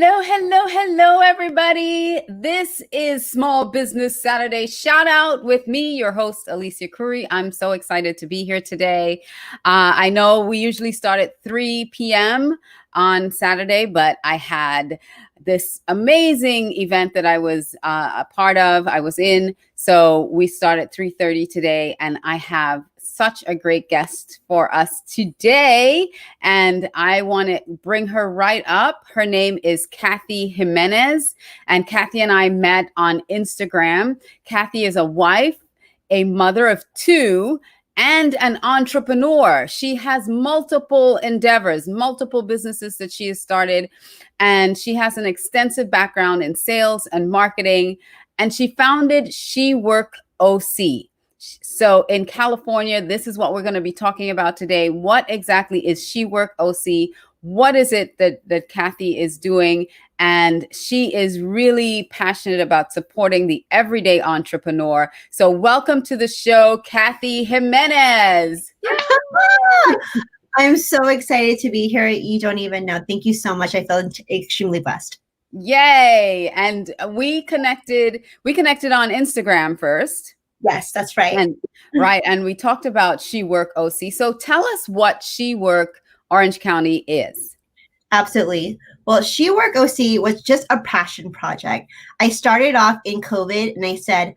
Hello, everybody. This is Small Business Saturday Shout Out with me, your host, Alicia Couri. I'm so excited to be here today. I know we usually start at 3 p.m. on Saturday, but I had this amazing event that I was a part of. I was in. So we start at 3:30 today, and I have such a great guest for us today, and I want to bring her right up. Her name is Kathy Jimenez, and Kathy and I met on Instagram. Kathy is a wife, a mother of two, and an entrepreneur. She has multiple endeavors, multiple businesses that she has started, and she has an extensive background in sales and marketing, and she founded She Work OC. So in California, this is what we're going to be talking about today. What exactly is She Work OC? What is it that Kathy is doing? And she is really passionate about supporting the everyday entrepreneur. So welcome to the show, Kathy Jimenez. I'm so excited to be here. You don't even know. Thank you so much. I feel extremely blessed. Yay. And we connected on Instagram first. Yes, that's right. And we talked about She Work OC. So tell us what She Work Orange County is. Absolutely. Well, She Work OC was just a passion project. I started off in COVID and I said,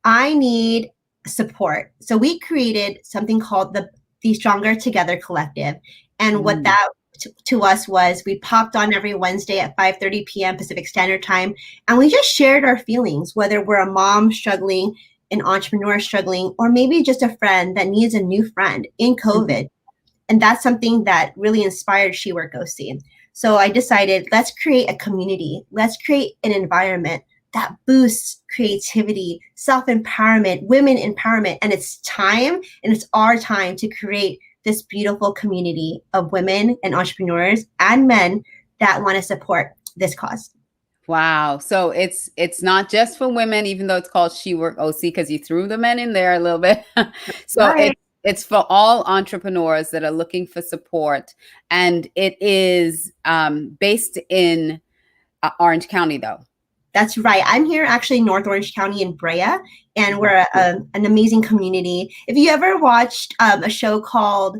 I need support. So we created something called the Stronger Together Collective. And what that to us was, we popped on every Wednesday at 5:30 p.m. Pacific Standard Time. And we just shared our feelings, whether we're a mom struggling, an entrepreneur struggling, or maybe just a friend that needs a new friend in COVID. And that's something that really inspired She Work OC. So I decided, let's create a community. Let's create an environment that boosts creativity, self-empowerment, women empowerment. And it's time, and it's our time to create this beautiful community of women and entrepreneurs and men that want to support this cause. Wow. So it's not just for women, even though it's called She Work OC, because you threw the men in there a little bit. So Right. it's for all entrepreneurs that are looking for support. And it is based in Orange County, though. That's right. I'm here actually in North Orange County in Brea, and we're an amazing community. If you ever watched a show called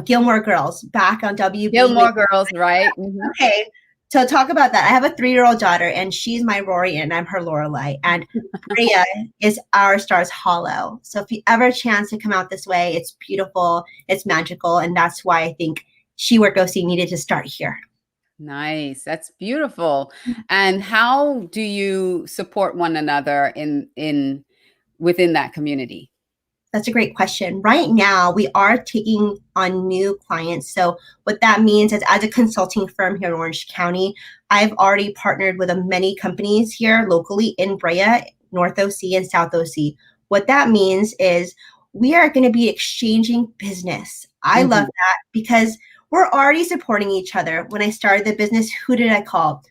Gilmore Girls back on WB. Gilmore Girls, right? Okay. So talk about that. I have a 3-year-old daughter, and she's my Rory, and I'm her Lorelai. And Brea is our star's Hollow. So if you ever chance to come out this way, it's beautiful, it's magical, and that's why I think She Work OC needed to start here. Nice. That's beautiful. And how do you support one another within that community? That's a great question. Right now, we are taking on new clients. So what that means is, as a consulting firm here in Orange County, I've already partnered with many companies here locally in Brea, North OC and South OC. What that means is we are going to be exchanging business. I love that, because we're already supporting each other. When I started the business, who did I call?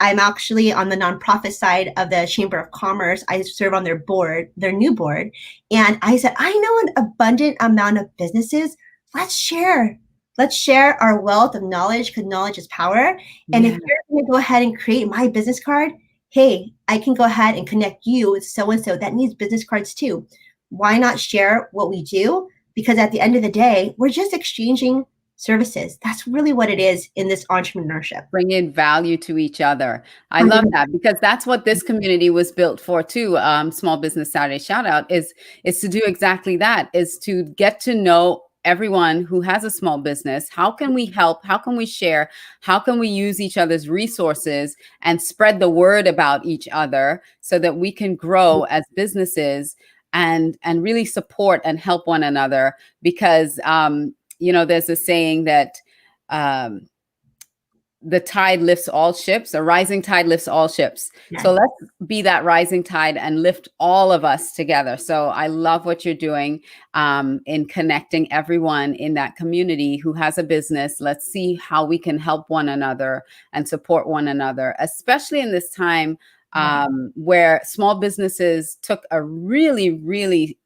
I'm actually on the nonprofit side of the Chamber of Commerce. I serve on their board, their new board. And I said, I know an abundant amount of businesses. Let's share. Let's share our wealth of knowledge, because knowledge is power. And if you're going to go ahead and create my business card, hey, I can go ahead and connect you with so-and-so that needs business cards too. Why not share what we do? Because at the end of the day, we're just exchanging services. That's really what it is in this entrepreneurship. Bring in value to each other. I love that, because that's what this community was built for too. Small Business Saturday Shout Out is to do exactly that, is to get to know everyone who has a small business. How can we help? How can we share? How can we use each other's resources and spread the word about each other so that we can grow as businesses and really support and help one another? Because there's a saying that the tide lifts all ships, a rising tide lifts all ships. Yes. So let's be that rising tide and lift all of us together. So I love what you're doing in connecting everyone in that community who has a business. Let's see how we can help one another and support one another, especially in this time where small businesses took a really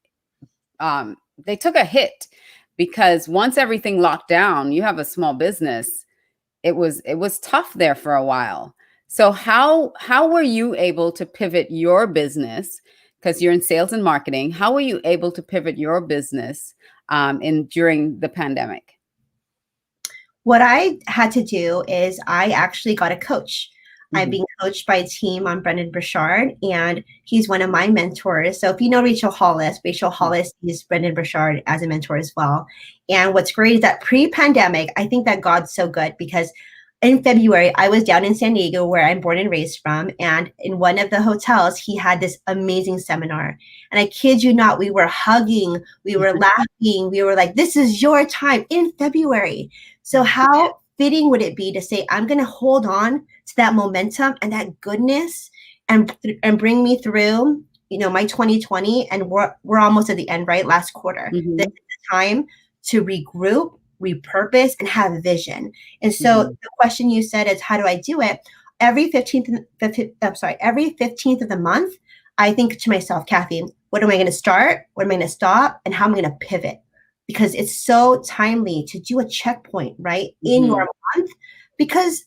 they took a hit. Because once everything locked down, you have a small business, it was tough there for a while. So how were you able to pivot your business? Because you're in sales and marketing. How were you able to pivot your business in during the pandemic? What I had to do is I actually got a coach. I'm Hmm. being coached by a team on Brendan Burchard, and he's one of my mentors. So if you know Rachel Hollis used Brendan Burchard as a mentor as well. And what's great is that pre-pandemic, I think that God's so good because in February, I was down in San Diego where I'm born and raised from. And in one of the hotels, he had this amazing seminar. And I kid you not, we were hugging, we were laughing, we were like, this is your time in February. So how fitting would it be to say, I'm going to hold on to that momentum and that goodness and bring me through, my 2020, and we're almost at the end, right? Last quarter. Hmm. This is the time to regroup, repurpose, and have vision. And so Hmm. the question you said is, how do I do it? Every 15th, every 15th of the month, I think to myself, Kathy, what am I going to start? What am I going to stop? And how am I going to pivot? Because it's so timely to do a checkpoint, right, in Hmm. your month. Because,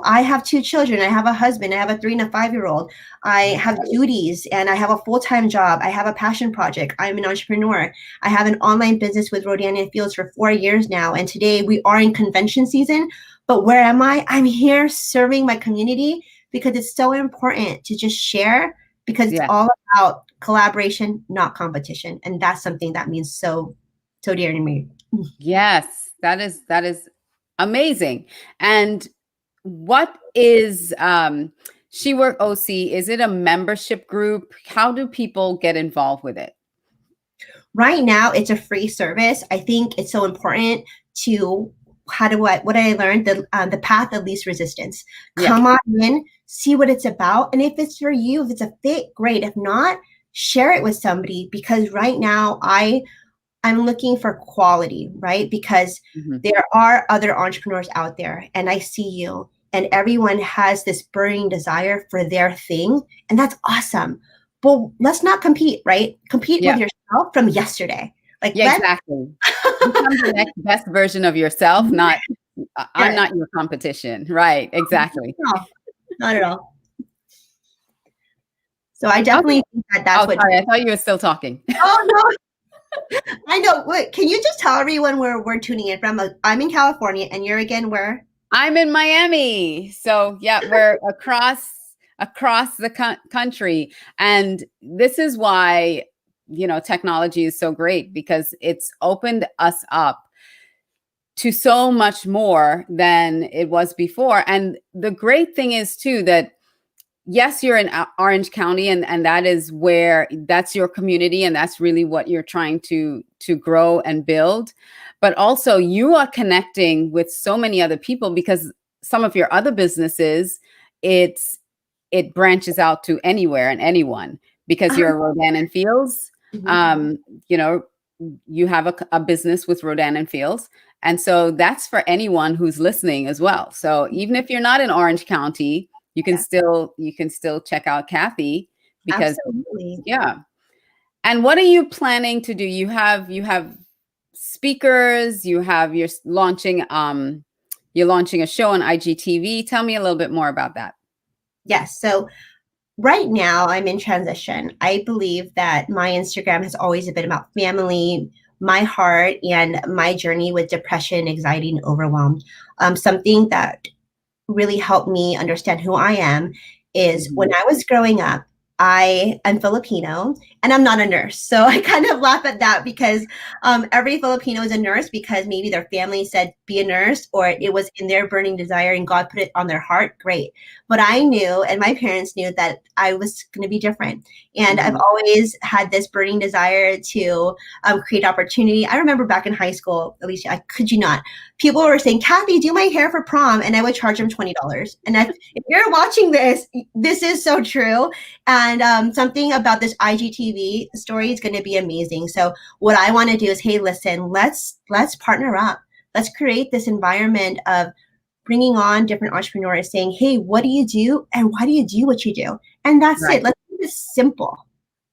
I have two children. I have a husband. I have a 3 and a 5-year-old. I have duties and I have a full-time job. I have a passion project. I'm an entrepreneur. I have an online business with Rodan and Fields for 4 years now. And today we are in convention season. But where am I? I'm here serving my community because it's so important to just share because it's Yeah. all about collaboration, not competition. And that's something that means so dear to me. Yes, that is amazing. And what is She Work OC? Is it a membership group? How do people get involved with it? Right now, it's a free service. I think it's so important to what I learned, the path of least resistance. Yeah. Come on in, see what it's about, and if it's for you, if it's a fit, great. If not, share it with somebody because right now I'm looking for quality, right? Because Hmm. there are other entrepreneurs out there, and I see you, and everyone has this burning desire for their thing, and that's awesome. But let's not compete, right? Compete with Yeah. yourself from yesterday. Like, Yeah, let's, exactly. Become the next best version of yourself, not I'm yes, not your competition. Right, exactly. no, not at all. So I Okay. definitely think that that's Oh, what. sorry, I thought you were still talking. Oh no, I know. Wait, can you just tell everyone where we're tuning in from? I'm in California, and you're again where? I'm in Miami. So, yeah, we're across the country, and this is why, technology is so great because it's opened us up to so much more than it was before. And the great thing is too that yes, you're in Orange County, and that's your community, and that's really what you're trying to grow and build. But also, you are connecting with so many other people because some of your other businesses, it's it branches out to anywhere and anyone because you're Rodan and Fields. Mhm. Um, you know, you have a business with Rodan and Fields, and so that's for anyone who's listening as well. So even if you're not in Orange County, Yeah, you can still check out Kathy because absolutely. yeah. And what are you planning to do? You have speakers, you're launching a show on IGTV. Tell me a little bit more about that. Yes. So right now I'm in transition. I believe that my Instagram has always been about family, my heart, and my journey with depression, anxiety, and overwhelm. Something that really helped me understand who I am is when Mhm. I was growing up, I'm Filipino and I'm not a nurse. So I kind of laugh at that because every Filipino is a nurse because maybe their family said be a nurse or it was in their burning desire and God put it on their heart. Great. But I knew and my parents knew that I was going to be different. And I've Mhm. always had this burning desire to create opportunity. I remember back in high school, Alicia, I could you not, people were saying, Kathy, do my hair for prom. And I would charge them $20. And if you're watching this, this is so true. And something about this IGTV story is going to be amazing. So what I want to do is, hey, listen, let's partner up. Let's create this environment of bringing on different entrepreneurs saying, hey, what do you do? And why do you do what you do? And that's it. Right. Let's keep it simple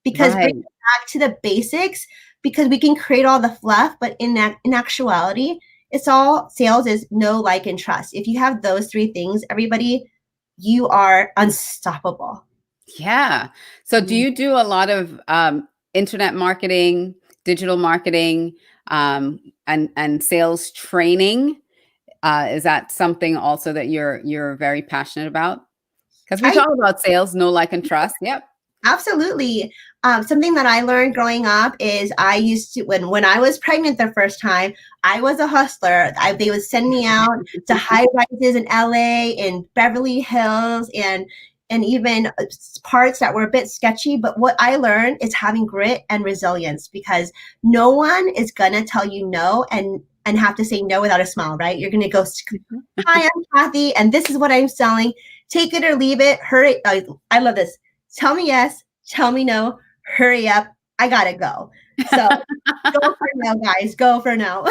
because bring Right. it back to the basics because we can create all the fluff, but in actuality, it's all sales is know, like, and trust. If you have those three things, everybody, you are unstoppable. Yeah. So do you do a lot of internet marketing, digital marketing, and sales training? Is that something also that you're very passionate about? Because we I talk about sales, know, like, and trust. Yep. Absolutely. Something that I learned growing up is I used to when I was pregnant the first time, I was a hustler. They would send me out to high rises in LA, in Beverly Hills, and even parts that were a bit sketchy. But what I learned is having grit and resilience, because no one is gonna tell you no and have to say no without a smile, right? You're gonna go, "Hi, I'm Kathy, and this is what I'm selling. Take it or leave it. Hurry!" I love this. Tell me yes, tell me no, hurry up, I gotta go. So go for no, guys, go for no.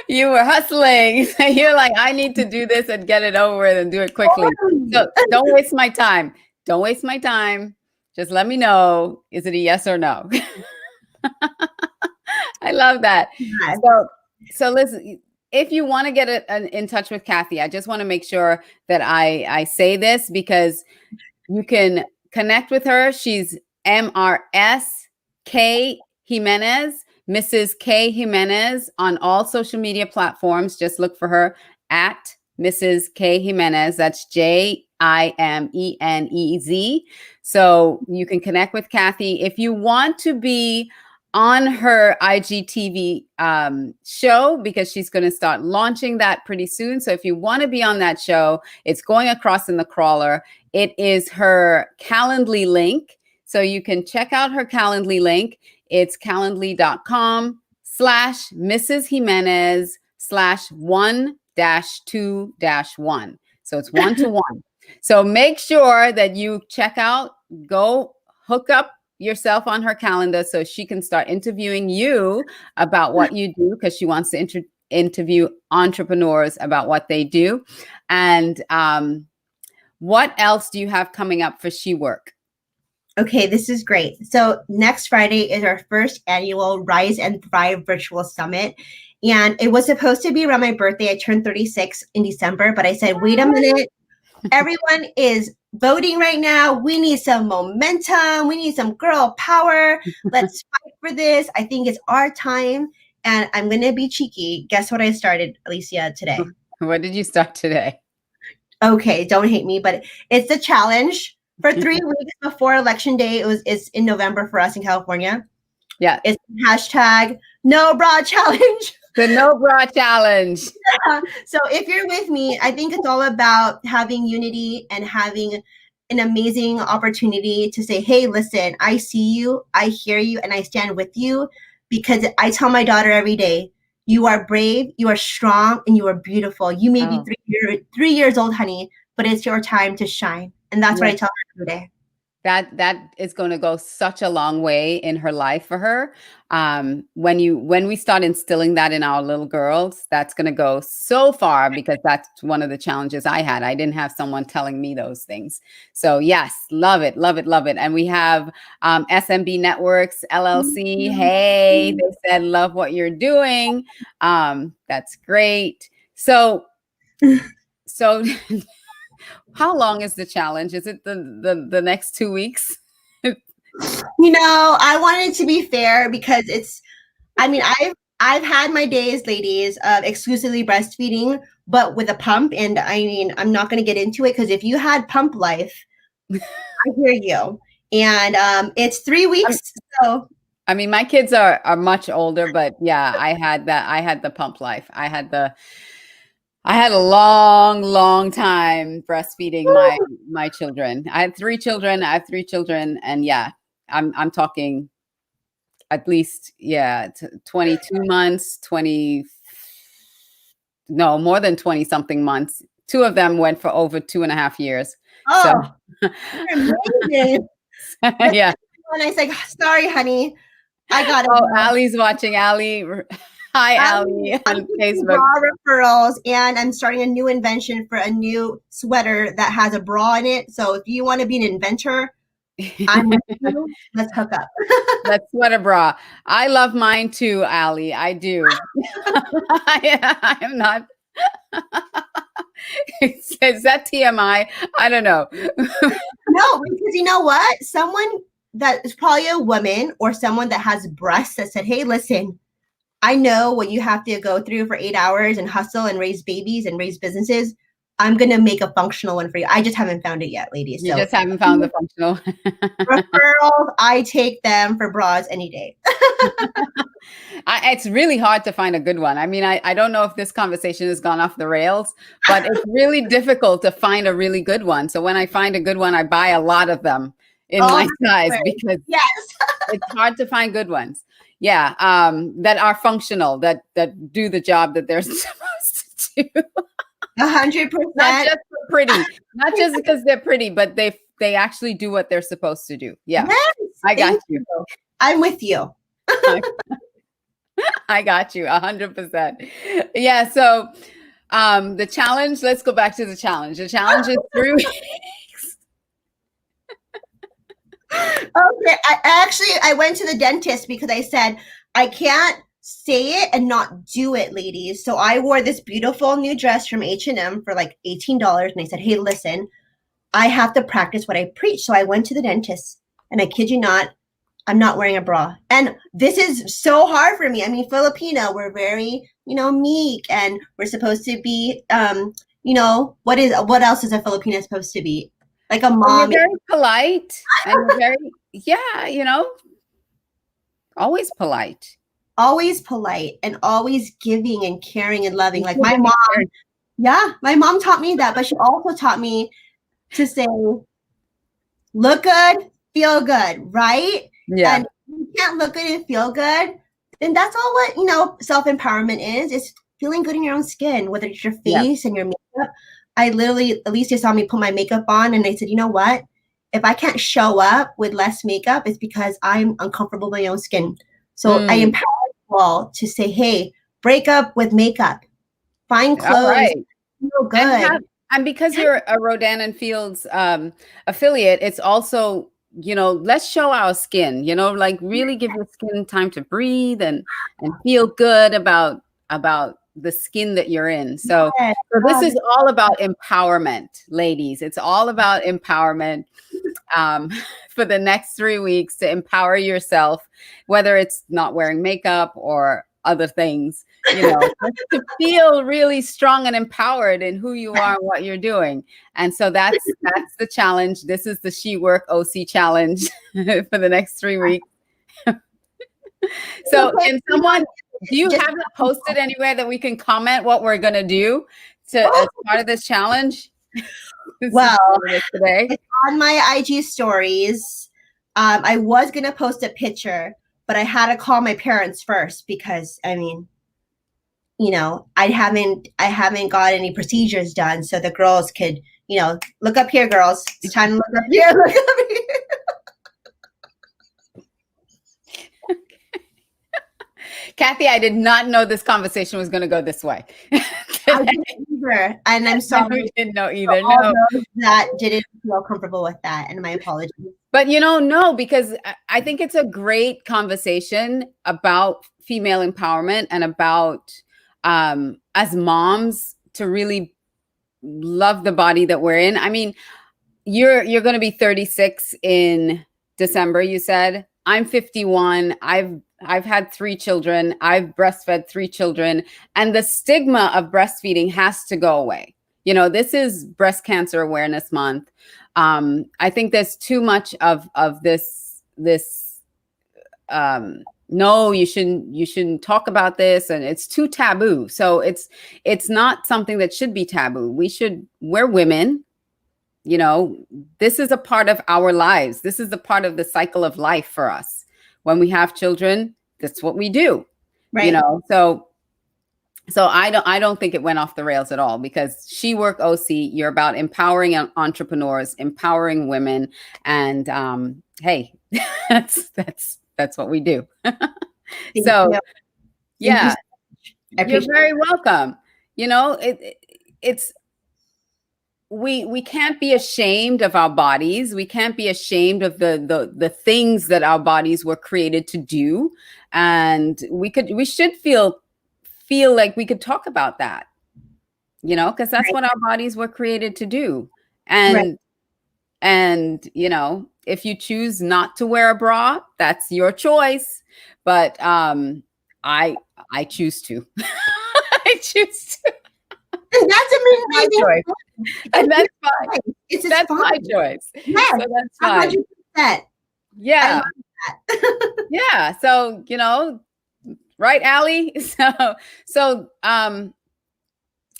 You were hustling. You're like, I need to do this and get it over with and do it quickly. So don't waste my time. Don't waste my time. Just let me know. Is it a yes or no? I love that. Yes. So listen, if you want to get in touch with Kathy, I just want to make sure that I say this, because you can connect with her. She's MRS Jimenez, Mrs. K Jimenez, on all social media platforms. Just look for her at Mrs. K Jimenez. That's Jimenez. So you can connect with Kathy. If you want to be on her IGTV show, because she's going to start launching that pretty soon. So if you want to be on that show, it's going across in the crawler. It is her Calendly link. So you can check out her Calendly link. It's calendly.com/Mrs. Jimenez/1-2-1. So it's 1-to-1. So make sure that you check out, go hook up yourself on her calendar so she can start interviewing you about what you do, because she wants to interview entrepreneurs about what they do. And what else do you have coming up for She Work? Okay, this is great. So next Friday is our first annual Rise and Thrive Virtual Summit. And it was supposed to be around my birthday. I turned 36 in December, but I said, wait a minute. Everyone is voting right now. We need some momentum. We need some girl power. Let's fight for this. I think it's our time. And I'm going to be cheeky. Guess what I started, Alicia, today? What did you start today? Okay, don't hate me, but it's a challenge. For 3 weeks before Election Day, it's in November for us in California. Yeah. It's hashtag No Bra Challenge. The No Bra Challenge. So if you're with me, I think it's all about having unity and having an amazing opportunity to say, hey, listen, I see you, I hear you, and I stand with you, because I tell my daughter every day, you are brave, you are strong, and you are beautiful. You may be 3 years old, honey, but it's your time to shine. And that's what I tell her today. That is going to go such a long way in her life for her. When we start instilling that in our little girls, that's going to go so far, because that's one of the challenges I had. I didn't have someone telling me those things. So yes, love it, love it, love it. And we have SMB Networks LLC. Hey, they said love what you're doing. That's great. So how long is the challenge? Is it the next 2 weeks? I wanted it to be fair, because I've had my days, ladies, of exclusively breastfeeding, but with a pump. And I'm not going to get into it, because if you had pump life, I hear you. And it's 3 weeks. So my kids are much older, but yeah, I had the pump life. I had a long time breastfeeding my children. I had 3 children. I have 3 children, and yeah, I'm talking at least 22 months, more than 20 something months. 2 of them went for over 2.5 years. Oh, so. You're amazing. Yeah. And I said, sorry, honey, I got it. Oh, Allie's watching. Allie. Hi, Allie, on Facebook. Bra referrals, and I'm starting a new invention for a new sweater that has a bra in it. So if you want to be an inventor, I'm with you. Let's hook up. That sweater bra. I love mine too, Allie. I do. I am not Is that TMI? I don't know. No, because you know what? Someone that is probably a woman or someone that has breasts that said, hey, listen, I know what you have to go through for 8 hours and hustle and raise babies and raise businesses. I'm going to make a functional one for you. I just haven't found it yet, ladies. You So just haven't found the functional. referrals, I take them for bras any day. It's really hard to find a good one. I mean, I don't know if this conversation has gone off the rails, but it's really difficult to find a really good one. So when I find a good one, I buy a lot of them in my size because yes, it's hard to find good ones. Yeah, that are functional, that do the job that they're supposed to do. 100%. Not just for pretty, not just because they're pretty, but they actually do what they're supposed to do. Yeah, yes, I got you. I'm with you. I got you 100%. Yeah. So the challenge, let's go back to the challenge. The challenge is 3 weeks. Okay. I went to the dentist because I said, I can't say it and not do it, ladies. So I wore this beautiful new dress from H&M for like $18. And I said, hey, listen, I have to practice what I preach. So I went to the dentist and I kid you not, I'm not wearing a bra. And this is so hard for me. I mean, Filipino, we're very, meek, and we're supposed to be, what else is a Filipino supposed to be? Like a mom. You're very polite and very, always polite. Always polite and always giving and caring and loving. Like my mom taught me that, but she also taught me to say, look good, feel good, right? Yeah. And if you can't look good and feel good, then that's all what, self-empowerment is. It's feeling good in your own skin, whether it's your face and your makeup. Alicia saw me put my makeup on and I said, you know what? If I can't show up with less makeup, it's because I'm uncomfortable with my own skin. So I empower you all to say, hey, break up with makeup, find clothes, feel good. And because you're a Rodan and Fields affiliate, it's also, let's show our skin, like really give your skin time to breathe and feel good about the skin that you're in. So this is all about empowerment, ladies. It's all about empowerment for the next 3 weeks to empower yourself, whether it's not wearing makeup or other things, to feel really strong and empowered in who you are and what you're doing. And so that's the challenge. This is the She Work OC challenge for the next 3 weeks. So do you have it posted anywhere that we can comment what we're going to do as part of this challenge? Well, today it's on my IG stories. I was going to post a picture, but I had to call my parents first because I haven't got any procedures done, so the girls could, look up here, girls. It's time to look up here. Look up here. Kathy, I did not know this conversation was going to go this way. I didn't either, and I'm sorry. We didn't know either. No, that didn't feel comfortable with that, and my apologies. But no, because I think it's a great conversation about female empowerment and about as moms to really love the body that we're in. I mean, you're going to be 36 in December, you said. I'm 51. I've had 3 children. I've breastfed 3 children, and the stigma of breastfeeding has to go away. This is Breast Cancer Awareness Month. I think there's too much of this. No, you shouldn't talk about this, and it's too taboo. So it's not something that should be taboo. We're women. This is a part of our lives. This is a part of the cycle of life for us. When we have children, that's what we do. Right. So I don't think it went off the rails at all, because She Work OC, you're about empowering entrepreneurs, empowering women, and hey, that's what we do. So yeah, you're very welcome. It's we can't be ashamed of our bodies. We can't be ashamed of the things that our bodies were created to do, and we should feel like we could talk about that. you know, because that's Right. what our bodies were created to do. Right. And you know, if you choose not to wear a bra, that's your choice. But I choose to. I choose to. And that's an My amazing choice. thing. And It's that's fine. fine. It's just That's fine. my choice. Yes, So that's fine. 100%. I Yeah. love that. Yeah. So, you know, right, Allie? So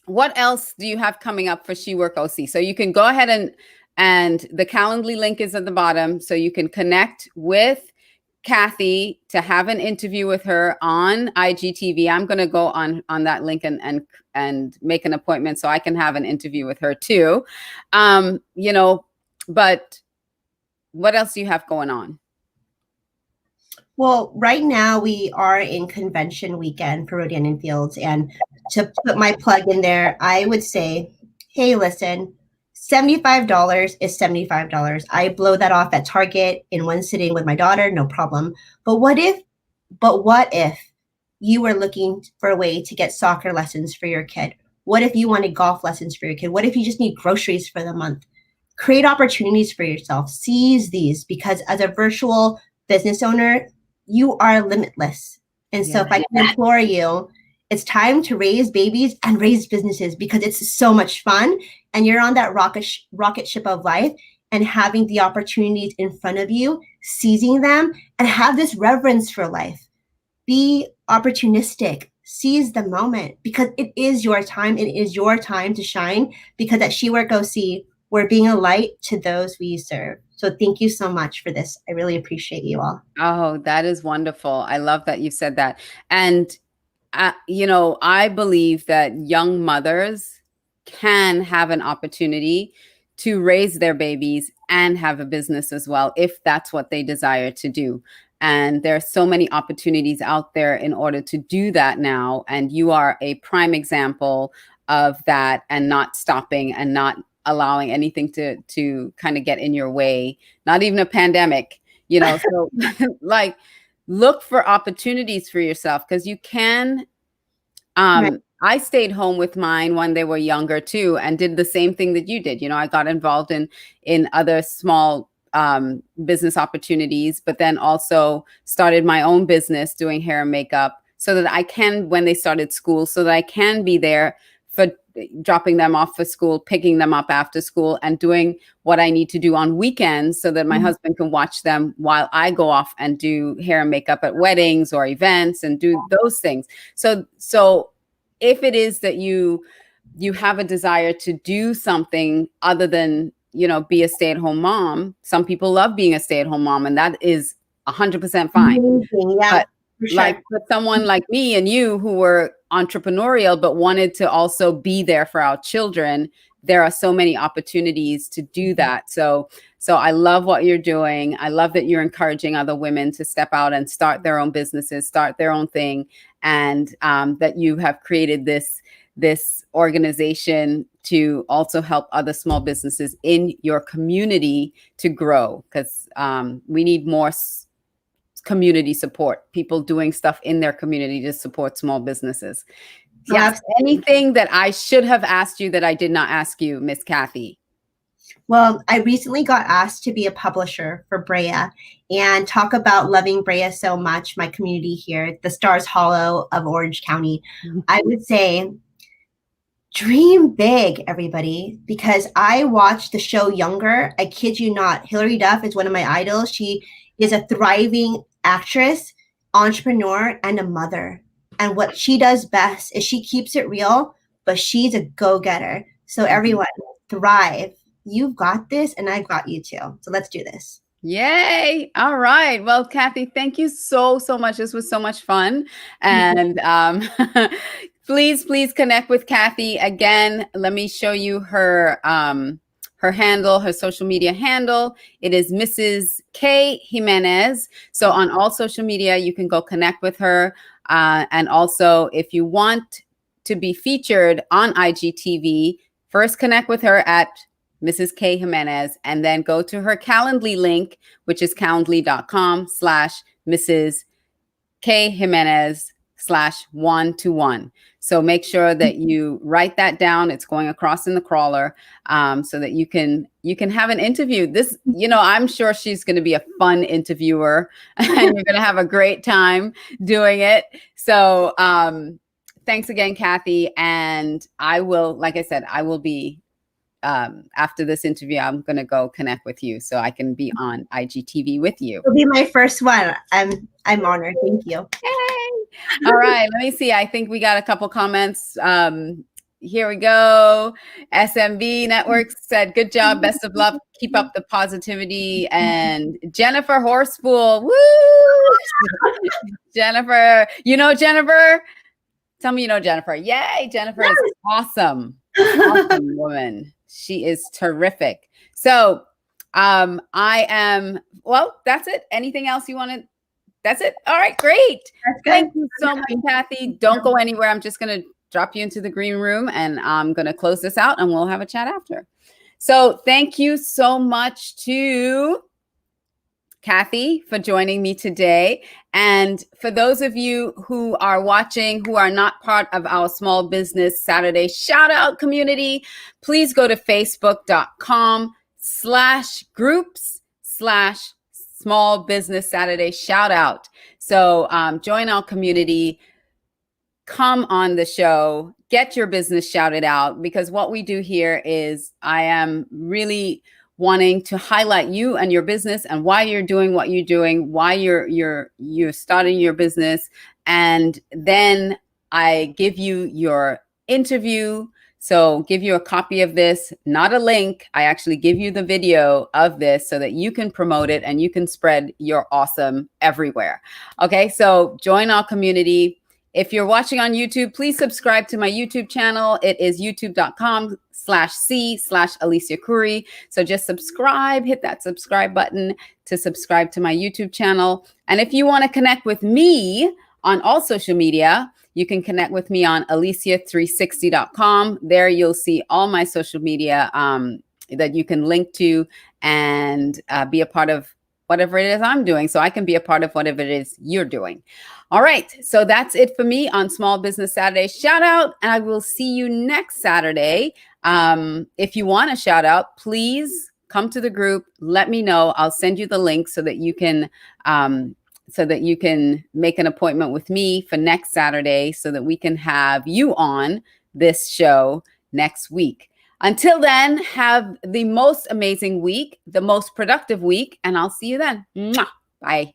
what else do you have coming up for She Work OC? So you can go ahead and the Calendly link is at the bottom. So you can connect with Kathy to have an interview with her on IGTV. I'm going to go on that link and make an appointment so I can have an interview with her too. You know, but what else do you have going on? Well, right now we are in convention weekend for Rodan Fields. And to put my plug in there, I would say, hey, listen, $75 is $75. I blow that off at Target in one sitting with my daughter, no problem. But what if you were looking for a way to get soccer lessons for your kid? What if you wanted golf lessons for your kid? What if you just need groceries for the month? Create opportunities for yourself. Seize these, because as a virtual business owner, you are limitless. And so, Yeah. if I can implore you, it's time to raise babies and raise businesses, because it's so much fun. And you're on that rocket ship of life, and having the opportunities in front of you, seizing them, and have this reverence for life. Be opportunistic. Seize the moment, because it is your time. It is your time to shine, because at She Work OC, we're being a light to those we serve. So thank you so much for this. I really appreciate you all. Oh, that is wonderful. I love that you said that. And, you know, I believe that young mothers can have an opportunity to raise their babies and have a business as well, if that's what they desire to do. And there are so many opportunities out there in order to do that now. And you are a prime example of that, and not stopping and not allowing anything to kind of get in your way, not even a pandemic, you know. So like, look for opportunities for yourself, because you can. Right. I stayed home with mine when they were younger too, and did the same thing that you did. You know, I got involved in other small business opportunities, but then also started my own business doing hair and makeup, so that I can, when they started school, so that I can be there for dropping them off for school, picking them up after school, and doing what I need to do on weekends, so that my husband can watch them while I go off and do hair and makeup at weddings or events and do those things. So if it is that you have a desire to do something other than, you know, be a stay-at-home mom. Some people love being a stay-at-home mom, and that is 100% fine. Amazing. Yeah, But for sure. like, for someone like me and you, who were entrepreneurial but wanted to also be there for our children, there are so many opportunities to do that. So I love what you're doing. I love that you're encouraging other women to step out and start their own businesses, start their own thing, and that you have created this organization to also help other small businesses in your community to grow, because we need more community support, people doing stuff in their community to support small businesses. Yes. Anything that I should have asked you that I did not ask you, Miss Kathy? Well, I recently got asked to be a publisher for Brea and talk about loving Brea so much, my community here, the Stars Hollow of Orange County. I would say, dream big, everybody, because I watched the show Younger. I kid you not. Hilary Duff is one of my idols. She is a thriving actress, entrepreneur, and a mother. And what she does best is she keeps it real, but she's a go-getter. So everyone, thrive. You've got this, and I've got you too. So let's do this. Yay. All right. Well, Kathy, thank you so much. This was so much fun. And please connect with Kathy. Again, let me show you her her handle, her social media handle. It is Mrs. K Jimenez. So on all social media, you can go connect with her. And also, if you want to be featured on IGTV, first connect with her at Mrs. K Jimenez, and then go to her Calendly link, which is calendly.com/Mrs. K Jimenez /1-to-1. So make sure that you write that down. It's going across in the crawler, so that you can have an interview. This, I'm sure she's going to be a fun interviewer and you're going to have a great time doing it. So thanks again, Kathy. And I will, like I said, I will be, after this interview, I'm going to go connect with you so I can be on IGTV with you. It'll be my first one. I'm honored. Thank you. Yay. All right. Let me see. I think we got a couple comments. Here we go. SMB Network said, good job. Best of luck. Keep up the positivity. And Jennifer Horspool. Woo! Jennifer. Jennifer? Tell me you know Jennifer. Yay. Jennifer is awesome. Awesome woman. She is terrific. So that's it. Anything else you wanted? That's it. All right, great. Thank you so much, Kathy. Don't go anywhere. I'm just going to drop you into the green room and I'm going to close this out and we'll have a chat after. So thank you so much to Kathy for joining me today. And for those of you who are watching, who are not part of our Small Business Saturday shout out community, please go to facebook.com/groups/Small Business Saturday shout out. So join our community, come on the show, get your business shouted out, because what we do here is I am really wanting to highlight you and your business and why you're doing what you're doing, why you're starting your business. And then I give you your interview. So give you a copy of this, not a link. I actually give you the video of this so that you can promote it and you can spread your awesome everywhere. Okay, so join our community. If you're watching on YouTube, please subscribe to my YouTube channel. It is youtube.com/C/Alicia Couri. So just subscribe, hit that subscribe button to subscribe to my YouTube channel. And if you want to connect with me on all social media, you can connect with me on alicia360.com. There you'll see all my social media that you can link to and be a part of whatever it is I'm doing, so I can be a part of whatever it is you're doing. All right, so that's it for me on Small Business Saturday shout out, and I will see you next Saturday. If you want a shout out, please come to the group. Let me know. I'll send you the link so that you can make an appointment with me for next Saturday, so that we can have you on this show next week. Until then, have the most amazing week, the most productive week, and I'll see you then. Mwah. Bye.